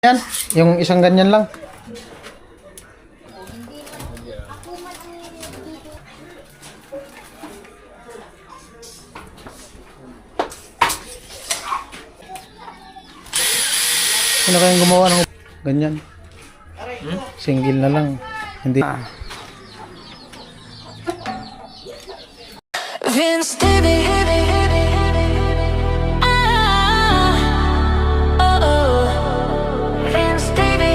Yan, yung isang ganyan lang. Sino kayang gumawa ng ganyan? Single na lang. Hindi. Vince baby, Vince baby,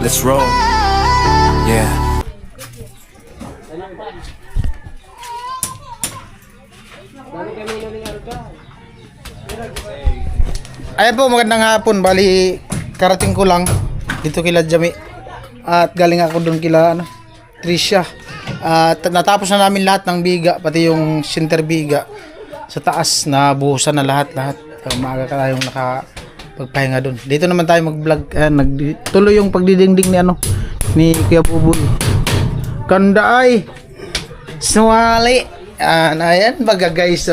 Let's roll. Yeah. Ayan po, magandang hapon. Bali, karating ko lang dito kila Jami. At galing ako doon kila Tricia. At natapos na namin lahat ng biga, pati yung center biga sa taas na buhusan na lahat. Maaga ka tayong nakapagpahinga doon. Dito naman tayo mag-vlog. Tuloy yung pagdidingding ni Kuya Buboy. Ganda ay suwali. Ayan baga guys.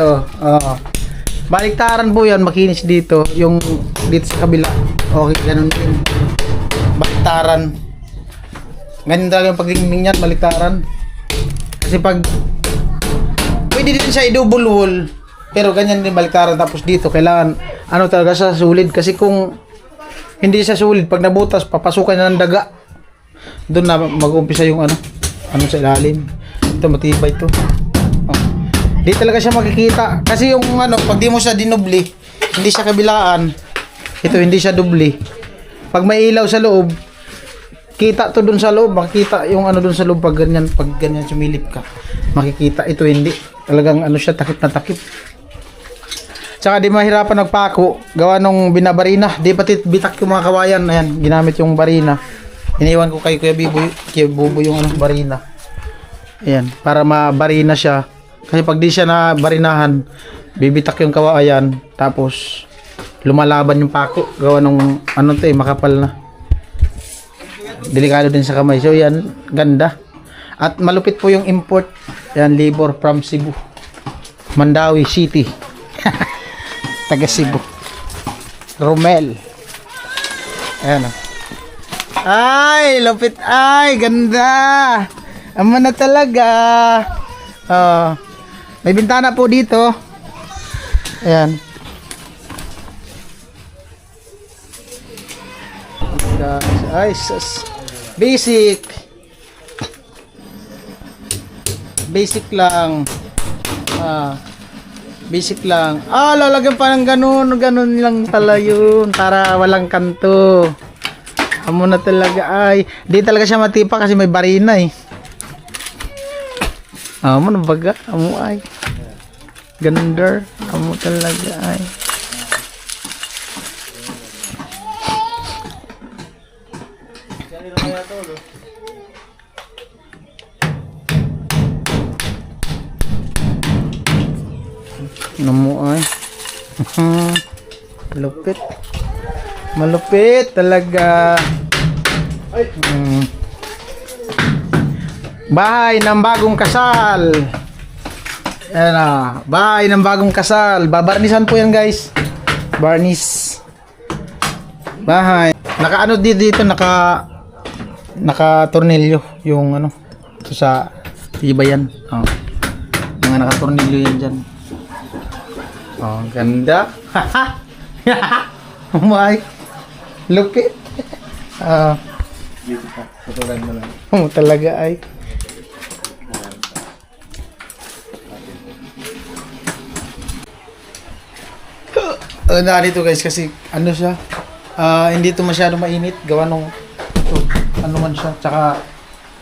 Baliktaran po yan, makinis dito. Yung dito sa kabila. Okay, ganun din. Baliktaran. Ganyan talaga yung pagdingding niyan, baliktaran. Kasi pag pwede din siya i-double wall, pero ganyan din baliktaran. Tapos dito kailangan talaga sa sulit, kasi kung hindi siya sulit, pag nabutas papasukan na ng daga, doon na mag-uumpisa yung sa ilalim. Ito matibay to. Di talaga siya makikita kasi yung pag di mo siya dinubli, hindi siya kabilaan. Ito hindi siya dubli. Pag may ilaw sa loob, kita to dun sa loob, makikita yung dun sa loob pag ganyan sumilip ka. Makikita. Ito hindi. Talagang siya, takip na takip. Tsaka di mahirapan nagpako, gawa nung binabarina. Di pati bitak yung mga kawayan. Ayan, ginamit yung barina. Iniwan ko kay Kuya Bubo yung barina. Ayan, para mabarina siya. Kasi pag di siya na barinahan, bibitak yung kawayan, tapos lumalaban yung pako. Gawa nung makapal na. Delikado din sa kamay. So yan, ganda. At malupit po yung import. Yan, labor from Cebu. Mandawi City. Taga Cebu. Romel. Ayan o. Ay, lupit. Ay, ganda. Ama na talaga. May bintana po dito. Ayan. Ay, basic. Basic lang. Basic lang. Lalagyan pa ng ganun lang pala yun. Para walang kanto. Amo na talaga. Ay, di talaga siya matipa kasi may barina eh. Amo na baga. Amo ay. Ganda. Amo talaga ay. Amo ay. Malupit. Malupit talaga. Bahay ng bagong kasal. Ayan na. Bahay ng bagong kasal. Babarnisan po yan guys. Barnish. Bahay. Naka dito naka tornilyo yung ito sa iba yan. Mga naka tornilyo yan dyan. Ganda. Oh my. Lupit. Dito pa. Tutulan mo lang. Talaga ay. Dito guys kasi siya, hindi to masyado mainit, gawa nung man siya, tsaka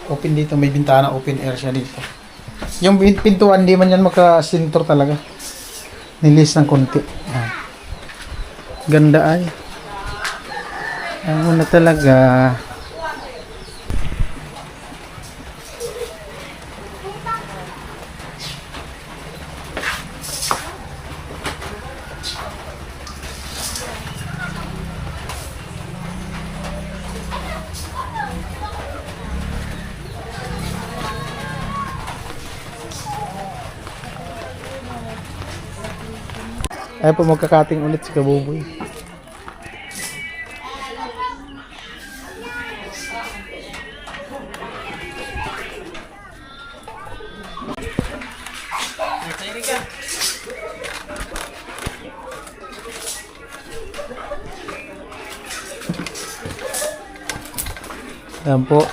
open dito, may bintana, open air siya dito. Yung pintuan hindi man yan makasintor talaga, nilis ng konti. Ganda ay. Ano na talaga. Ay po, magkakating ulit si Kabuboy. Ayan po.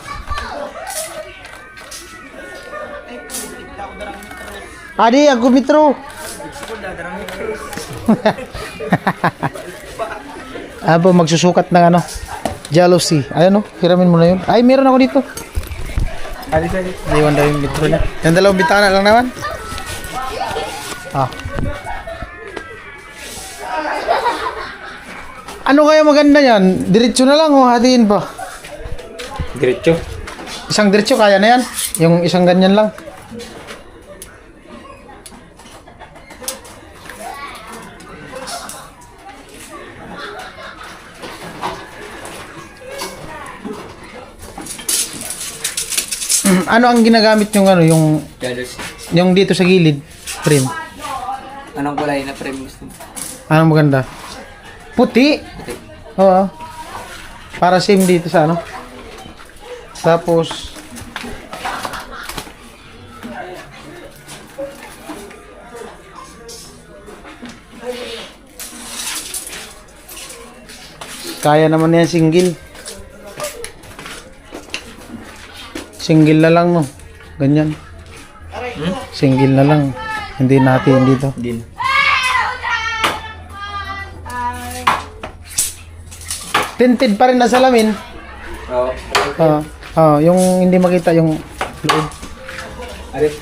Adi, ako mitro. Ayan po, magsusukat ng ano, jealousy. Ayan o, hiramin mo na yun. Ay, meron ako dito. Naiwan daw yung mitro niya. Yung dalawang bitana lang naman. Ah. Ano kaya maganda yan? Diretso na lang o hatiin pa? Diretso. Isang diretso kaya na yan? Yung isang ganyan lang? Ano ang ginagamit yung ano, yung dito sa gilid, frame? Anong kulay na frame gusto mo? Anong maganda? Puti. Puti. Oo. Para same dito sa ano. Tapos kaya naman yan single. Single na lang no. Ganyan. Single na lang. Hindi natin dito. Din. Tinted pa rin na salamin. Oo. Yung hindi makita yung loob. Arit.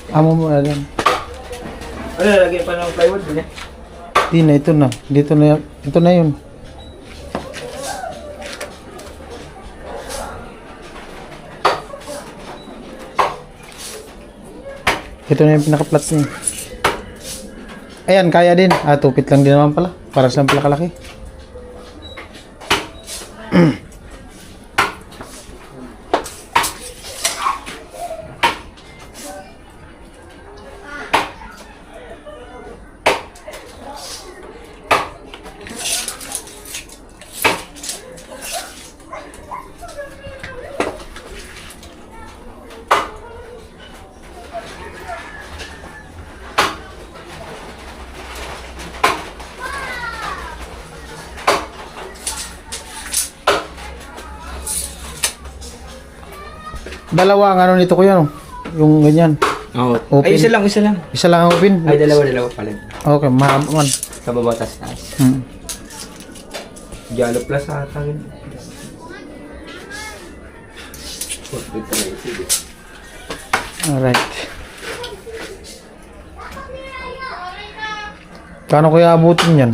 Amo mo na lang. Ano, lagyan pa ng plywood din eh. Di na, ito na. Dito na, ito na yun. Ito na yung pinaka-plats niya. Ayan, kaya din. Tupit lang din naman pala. Para sa pala kalaki. Dalawa ang ano nito kuya, no? Yung ganyan. Oo. Open. Ay, isa lang, isa lang. Isa lang ang open. Ay, dalawa pala. Okay, mahaba man. Sa baba, tas taas. Jalo plus ata yun. Alright. Kano kuya abutin yan?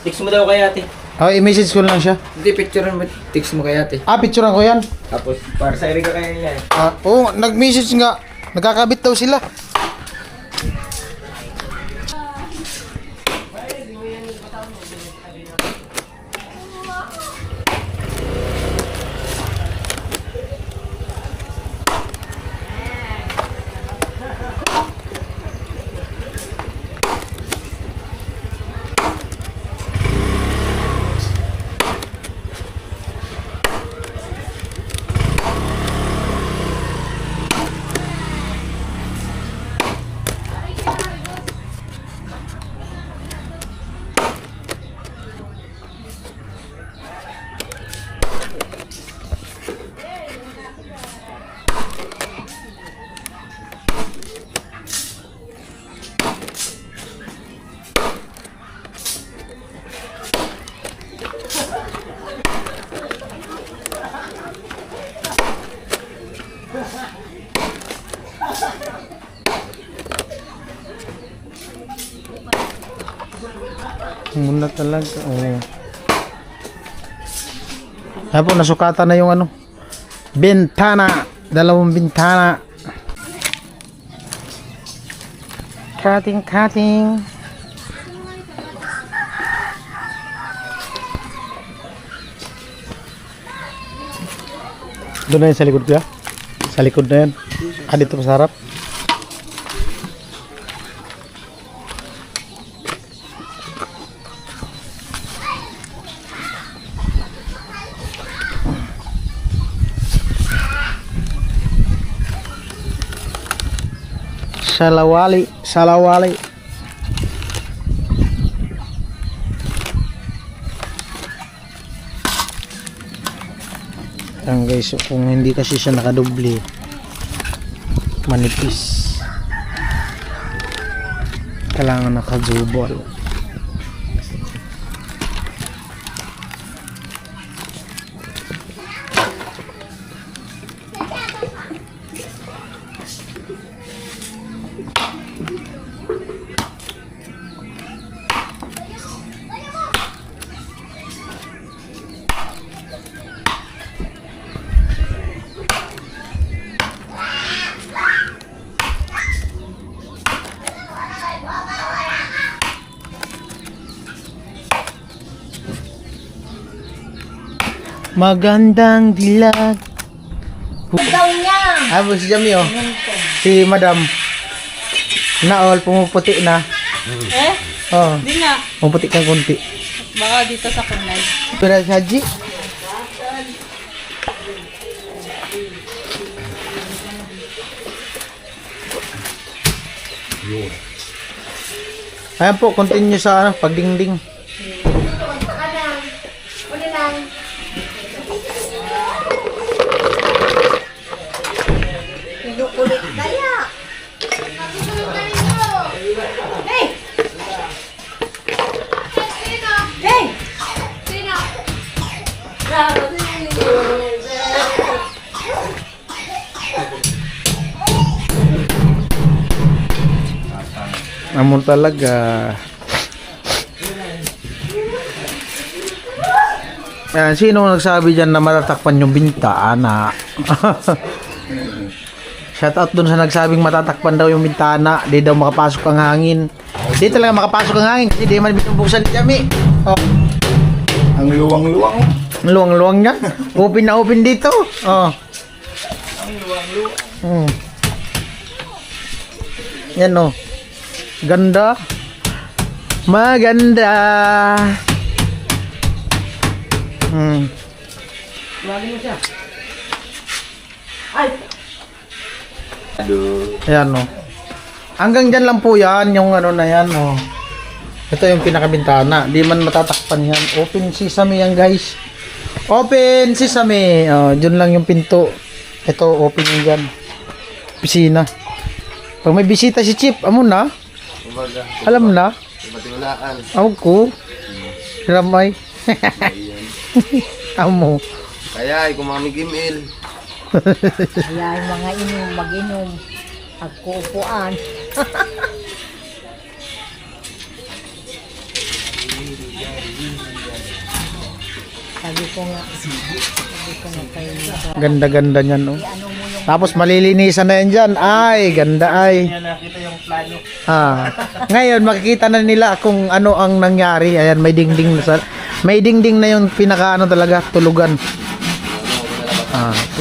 Text mo daw kay ate. I-message ko lang siya. Hindi, picturean mo. Text mo kay ate. Picturean ko yan. Tapos, para sa Erika kaya niya eh. Oo, nag-message nga. Nagkakabit daw sila. Muna talaga. Oh. Ayan po, nasukatan na yung ano. Bintana. Dalawang bintana. Cutting. Doon na yun sa likod ko ya? Sa likod na yan. Dito pa sa harap. Salawali. Ayan guys, so kung hindi kasi siya nakadoble, manipis. Kailangan nakazubol. Magandang dilag. Daw niya. Si Jamie oh. Si Madam. Naol, pumuputi na. Eh? Oh, Di nga. pumuputi kang kunti. Baka dito sa kunay. Pero si Haji. Ayan po, continue sa pagdingding. Kulit kaya. Hey! Hey! Namun talaga. Ayan, sino nagsabi dyan na matatakpan yung bintana? Shout out dun sa nagsabing matatakpan daw yung bintana, di daw makapasok ang hangin. Di talaga makapasok ang hangin kasi di man binubuksan ni Jami. Oh. Ang luwang-luwang. Ang luwang-luwang niya. Open na open dito. Oh. Yan oh. Ganda. Maganda. Lagi mo siya. Ayan oh. Hanggang dyan lang po yan, yung ano na yan oh. Ito yung pinakabintana. Di man matatakpan yan. Open sesame yan guys. Open sesame. Oh, dyan lang yung pinto. Ito open yung dyan. Pisina. Pag may bisita si Chip, amo na. Alam na. Ako ko. Ramay. Amo. Kaya, kung mamig email. Kaya yung mga inom, mag-inom. Agkuupuan. Sabi ko nga kayo. Ganda-ganda niyan oh. Tapos malilinisan na yan dyan. Ay, ganda ay. Ngayon makikita na nila kung ano ang nangyari. Ayan, may dingding na may dingding na yung pinaka ano talaga, tulugan.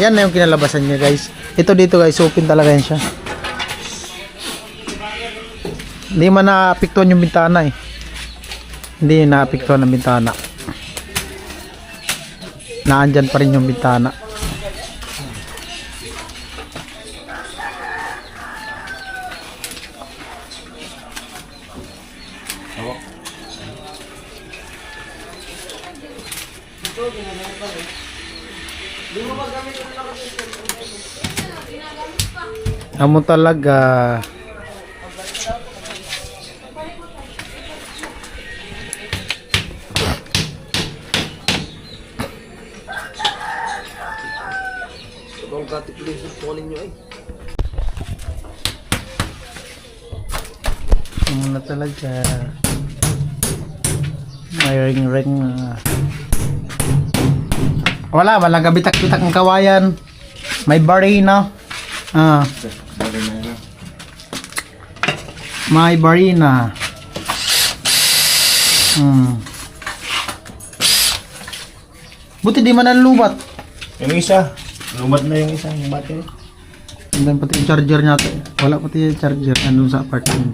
Yan na yung kinalabasan niya guys. Ito dito guys, open talaga yan siya. Hindi man naapektuhan yung bintana eh. Hindi naapektuhan ng bintana. Naandyan pa rin yung bintana. Amo talaga. Sobrang katiplis yung tuwaling nyo ay. Amo na talaga. May ring-ring. Wala, walang kabitak-bitak ng kawayan. May barina. May barina. Buti di man nalubat. Yung isa. Lumad na yung isa, yung battery. Andun pati yung charger natin. Wala pati yung charger. Andun sa apartment.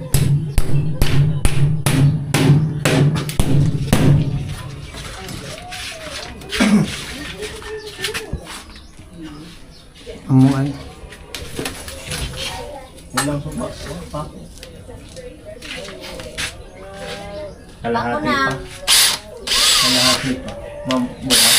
Amuay. Walang sumpa. Kalahati pa. Kalahati pa. Bukas.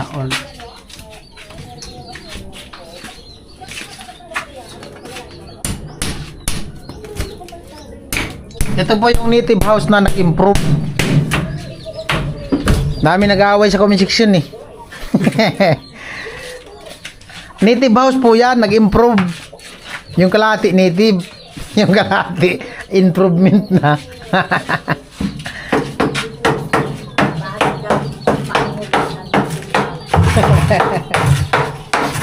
Sana all. Ito po yung native house na nag-improve. Dami nag-aaway sa comment section eh. Native house po yan, nag-improve. Yung kalahati native, yung kalahati improvement na.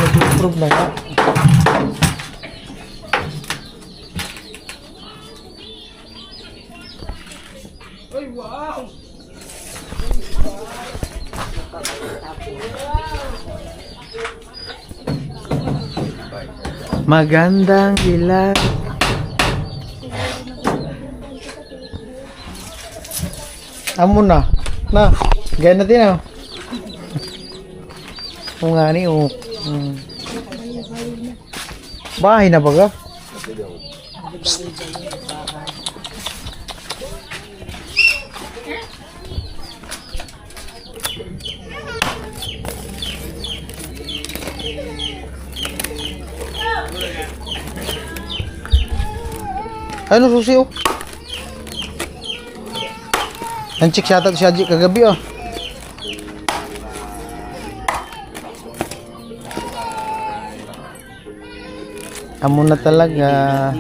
Nag-improve na nga. Magandang ilag. Amo na. Na, gaya natin ah. Oo nga ni, oh. Bahay na ba ka? Ano susi oh? Nansik siya ata si Haji kagabi oh. Amo na talaga.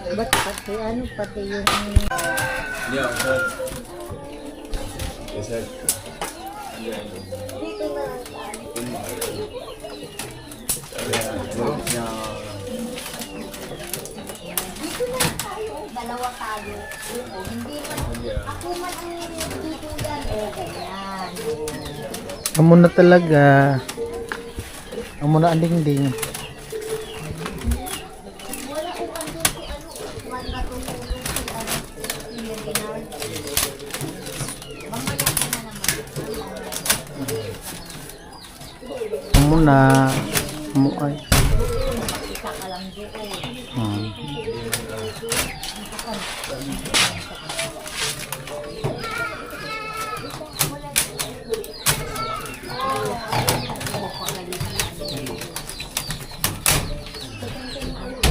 Ba't pati ano, pati yung... Dalawa tayo. Hindi man, ako man ang tutugan. Ganyan. Amo na talaga. Amo na ang dingding. Amo na. Amo ay.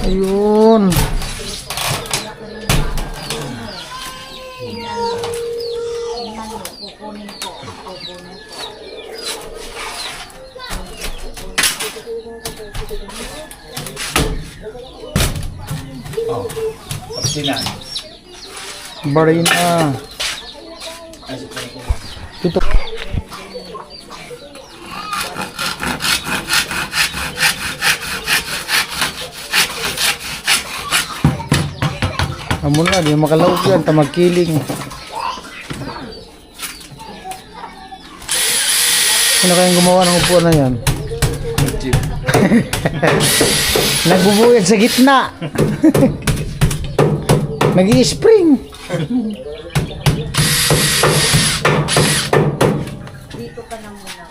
Ayun. Pagsinan. Barina. Dito. Amo na, di makalaog yan, tamagkiling. Ano kayang gumawa ng upuan na yan? Nagbubuyag sa gitna. Nag-i-spring. Dito ka na muna.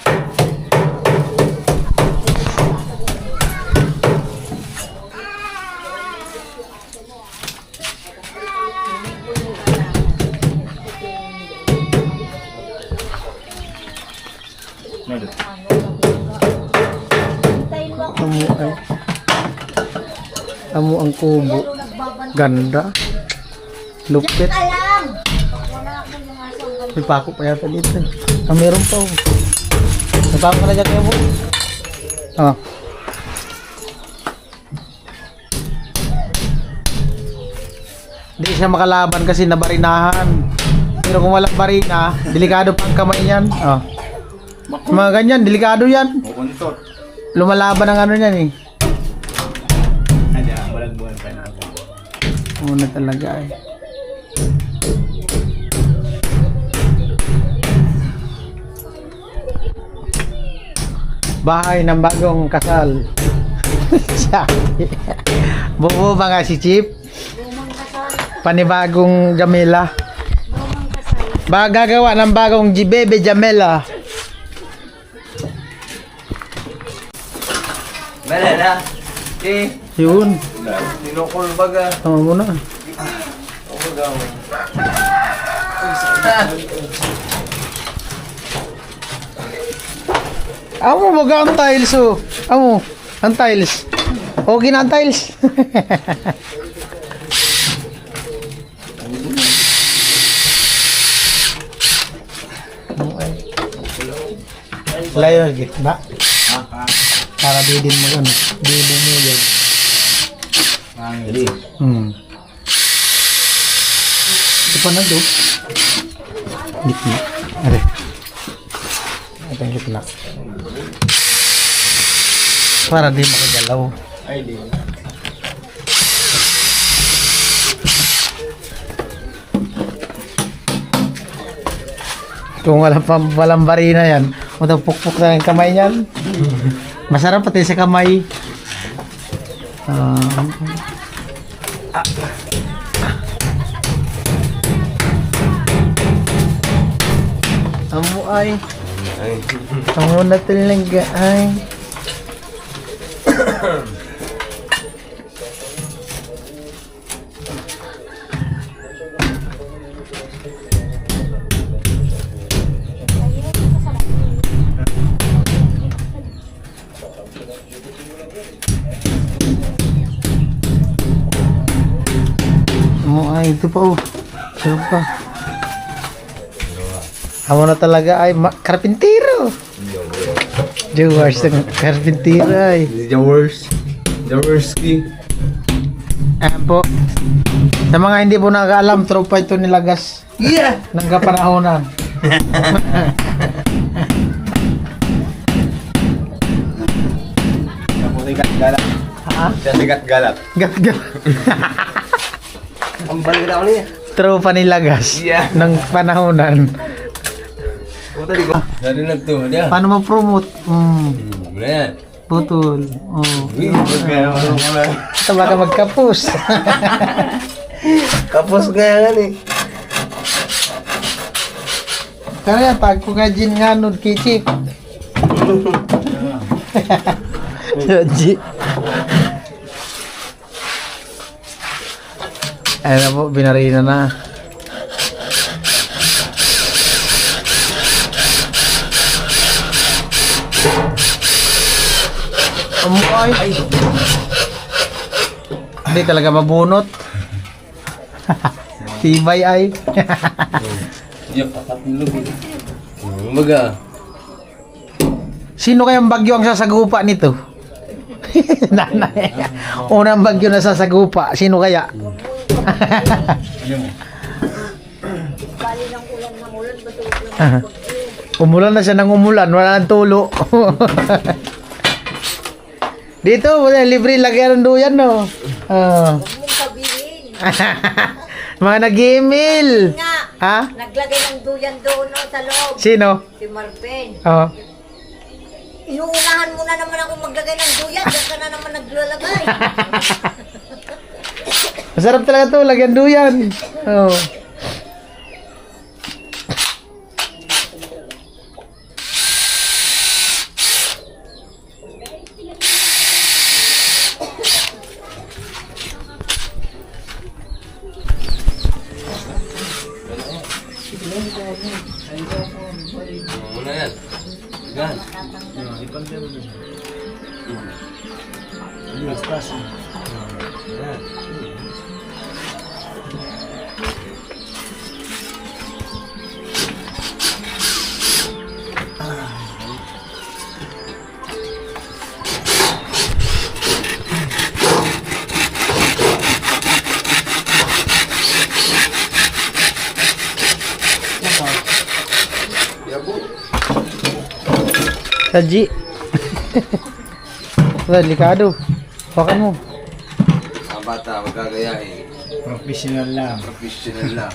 Amo ang kubo. Ganda. Lupit. May pako pa yata dito. Ah, meron pa oh. May pako ka na dyan kayo mo? Ah. Hindi siya makalaban kasi nabarinahan. Pero kung walang barina, delikado pa ang kamay niyan. Ah. Mga ganyan, delikado yan. Kukuntot. Lumalaban ang ano niyan eh. Walang buwan pa na. Muna talaga eh. Bahay ng bagong kasal. Buo ba nga si Chip? Panibagong Jamila. Gagawa ng bagong Bebe Jamila. Bala na. Eh, Yun. tinukol baga. Tama mo na. O baga. Amo baga ang tiles oh. Amo, ang tiles. Okay na ang tiles. Layo lagi, ba? Para bidin mo ano, bidin mo yan. Jadi, Ito pa na do. Gitna. Are. Ito yung gitna. Para di makagalaw. ay di. Kung walang barina yan, matapukpok na yung kamay niyan. Masarap pati sa kamay. Amo ay. Amo na talaga ay. Amo ay, ito pa oh. Sarap pa. Amo na talaga ay karpintero. Jawars ng karpintero ay. The worst. The worst king. Po. Sa mga hindi po nakakaalam, tropa ito nilagas. Yeah! Nang kapanahonan. Sikat galap. Ha? Sikat galap. Gat-gat. Ang balik na ako niya. Tropa nilagas. Yeah. Ng panahonan. Puta di ko. Dari na to, dia. Paano ma-promote? Boleh yan. Putol. Oh. Boleh. Ito baka magkapos. Kapos nga yan eh. Kaya tag ko nga Jin nga nun, kichip. Ji. Ayun na po, binarina na. Ay. Hindi talaga mabunot. Tibay ay. Dia pakat dulu. Baga. Sino kayang bagyo ang sasagupa nito? Nanay. Unang bagyo na sasagupa. Sino kaya? Bali ng ulan ng ulan, bato Umulan na siya ng umulan. Wala nang tulo. Dito, libre lagyan ng duyan, no? mong sabihin. Mga nag-email. Nga, Ha? naglagay ng duyan doon no, sa loob. Sino? Si Marpen. Oh. Inuunahan mo na naman ako maglagay ng duyan. Diyan ka na naman naglalagay. Masarap talaga to, lagyan duyan. Oh. Muna yan. Gan. Saji. Delikado. Hawakan mo. Ang bata, magkagayahin. Profesional lang. Professional lang.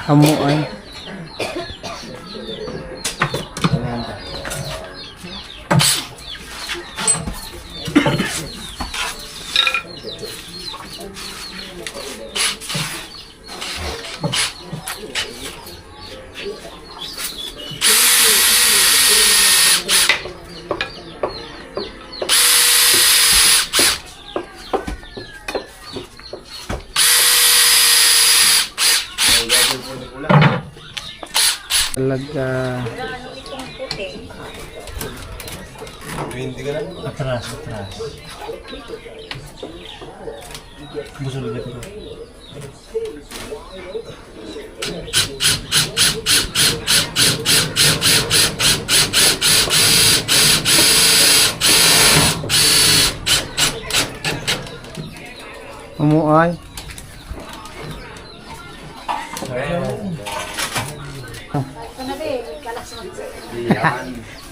Amo ay. Talaga. Ano itong puti? 20 ka lang. Atras. Busog ulit ito. Umuay.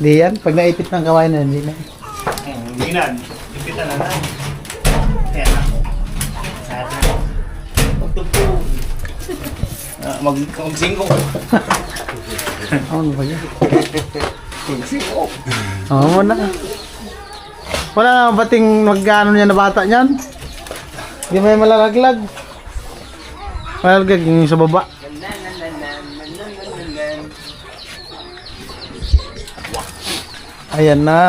Di yan. Pag naipit ng kawain na, hindi na. Hindi na. Ipitan na lang. Ayan na. Magtupo. Mag-singko. Ano ba yan? Oo mo na. Wala na bating mag-ano niya na bata niyan. Hindi may malalaglag. Malalaglag yung sa baba. Ayan na.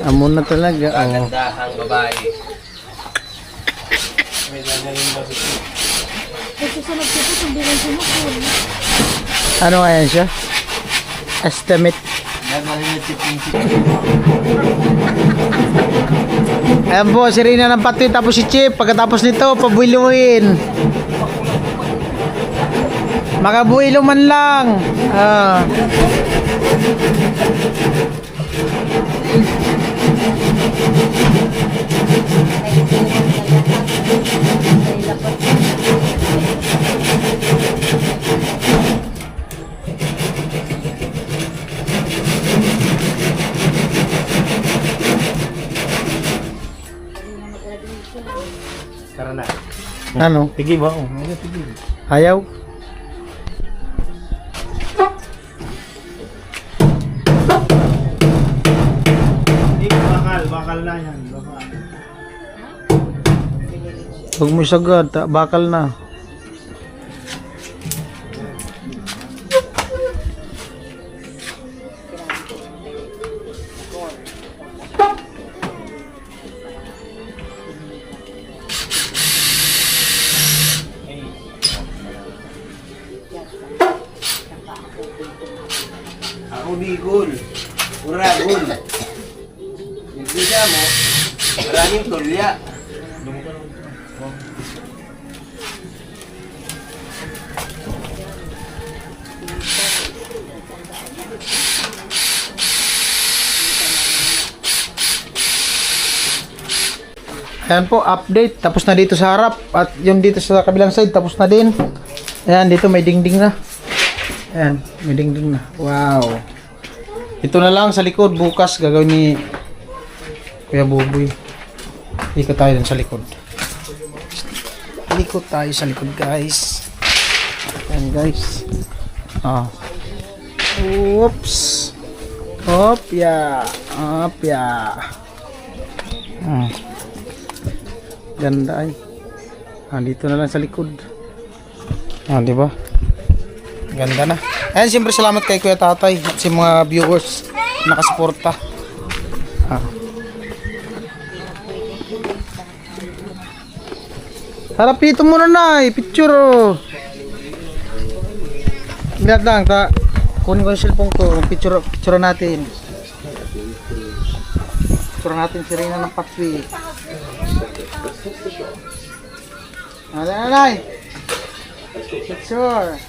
Amo na talaga. Oh. Gandahang babae. Ano nga yan siya? Estimate. Ayan po, si Rina ng pati tapos si Chip. Pagkatapos nito, pabuiluin. Makabuilo man lang. Tara na. Ano? Pigi ba? Pigi. Ayaw? Bakal na yan. Bakal. Huwag mo sagad, bakal na. Ako bigol. Uragol. Nagdisa mo. Maraming tulya. Ayan po, update. Tapos na dito sa harap. At yung dito sa kabilang side, tapos na din. Ayan, dito may dingding na. Ayan, may dingding na. Wow. Ito na lang sa likod. Bukas gagawin ni Kuya Buboy. Ikot tayo dun sa likod. Ikot tayo sa likod, guys. Ayan, guys. Oops. Opya. Ganda ay. Dito na lang sa likod. Di ba? Ganda na. Ayan, siyempre salamat kay Kuya Tatay at sa mga viewers na nakasuporta. Harap dito muna na picture oh. Bilat lang, kunin ko yung cellphone ko, picture natin. Picture natin si Rina ng patwi. Nanay. Picture.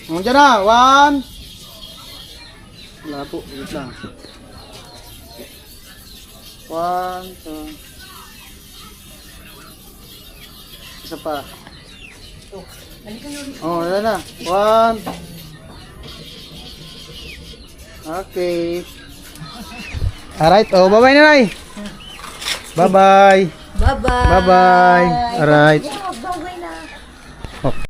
Diyan na, 1. Wala po, wait lang. 1, 2. Isa pa. Wala na. 1. Okay. Alright, bye-bye na, Nay. Bye-bye. Bye-bye. Bye-bye. Alright. Bye-bye na.